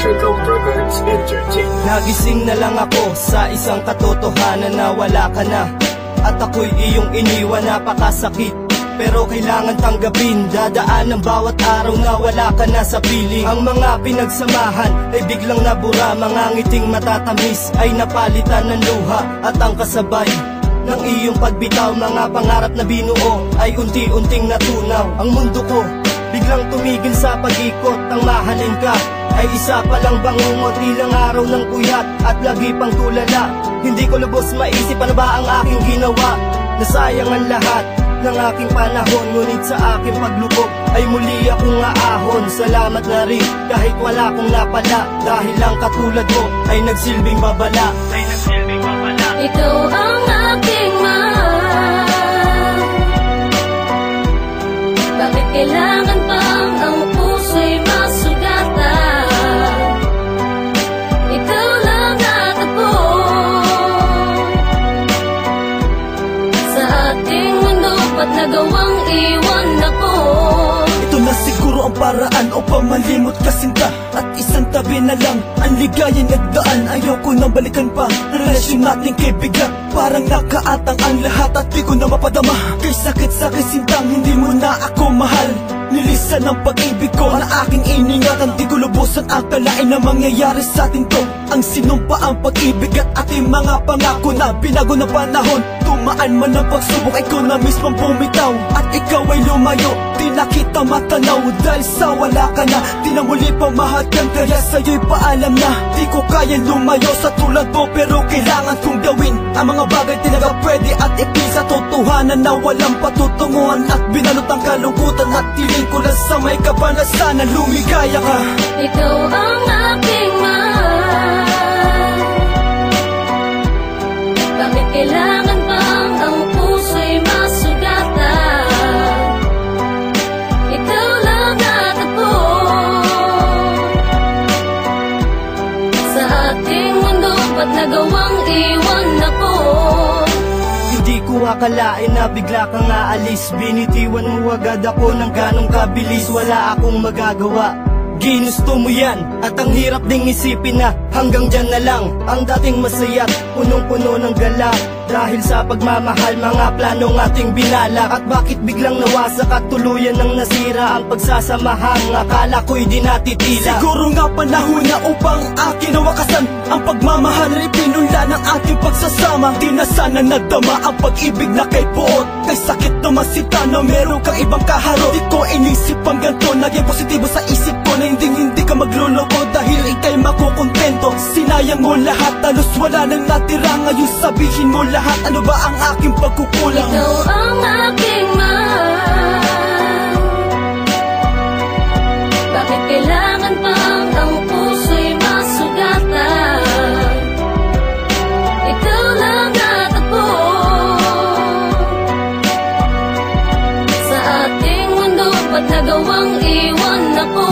Sugar Records Entertainment. Nagising na lang ako sa isang katotohanan na wala ka na, at ako'y iyong iniwan. Napakasakit, pero kailangan tanggapin. Dadaan ang bawat araw na wala ka na sa piling. Ang mga pinagsamahan ay biglang nabura. Mga ngiting matatamis ay napalitan ng luha, at ang kasabay ng iyong pagbitaw, mga pangarap na binuo ay unti-unting natunaw. Ang mundo ko biglang tumigil sa pag-ikot. Ang mahalin ka ay isa palang bangungot, ilang araw ng puyat at lagi pang tulala. Hindi ko lubos maisip ano ba ang aking ginawa. Nasayang ang lahat ng aking panahon, ngunit sa aking paglubog ay muli akong aahon. Salamat na rin kahit wala kong napala, dahil lang katulad mo ay nagsilbing babala. Ikaw ang aking mahal. Bakit kailangan pang ang puso'y masugatan? Ikaw lang natagpo sa ating mundo, ba't nagawang iwan ako? Ito na siguro ang paraan upang malimot ka, sinta, at isang tabi na lang ang ligayang nagdaan. Ayoko nang balikan pa relasyon nating kaibigan. Parang nakaatang ang lahat at di ko na mapadama. Kay sakit-sakit sintang hindi mo na ako mahal. Nilisan ang pag-ibig ko na aking iningatan. Di ko lubusan akalain na mangyayari sa atin to. Ang sinumpa ang pag-ibig at ating mga pangako na binago ng panahon. Tumaan man ang pagsubok, ikaw na mismong bumitaw, at ikaw ay lumayo, di na kita matanaw. Dahil sa wala ka na, di na muli pamahatan. Kaya sa'yo'y paalam na di ko kaya lumayo sa tulad mo. Pero kailangan kong gawin ang mga bagay talaga pwede at ipisa. Totohanan na walang patutunguhan at binalot ang kalungkutan. At tiling ko lang sa may kabanasan na lumigaya ka. Ikaw ang aking mahal. Bakit kailangan pang ang puso'y masugatan? Ikaw lang natagpo sa ating mundo, ba't nagawang iwan ako? Hindi ko akalain na bigla kang aalis. Binitiwan mo agad ako ng ganong kabilis. Wala akong magagawa, ginusto mo yan, at ang hirap ding isipin na hanggang dyan na lang ang dating masaya't punong-puno ng gala. Dahil sa pagmamahal, mga planong ating binalak. At bakit biglang nawasak at tuluyan ng nasira ang pagsasamahang akala ko'y di natitila? Siguro nga panahon na upang akin nawakasan ang pagmamahal na ipinula ng ating pagsasama. Di na sana nadama ang pag-ibig na kay buot. Kay sakit naman sita na meron kang ibang kaharo. Di ko inisip ang ganito, naging positibo sa isip ko na hindi ka magluloko dahil ika'y makukontento. Sinayang mo lahat, halos wala nang natira. Ngayon sabihin mo lahat, ano ba ang aking pagkukulang? Ikaw ang aking mahal. Bakit kailangan pang ang puso'y masugatan? Ikaw lang natagpo sa ating mundo, ba't nagawang iwan ako?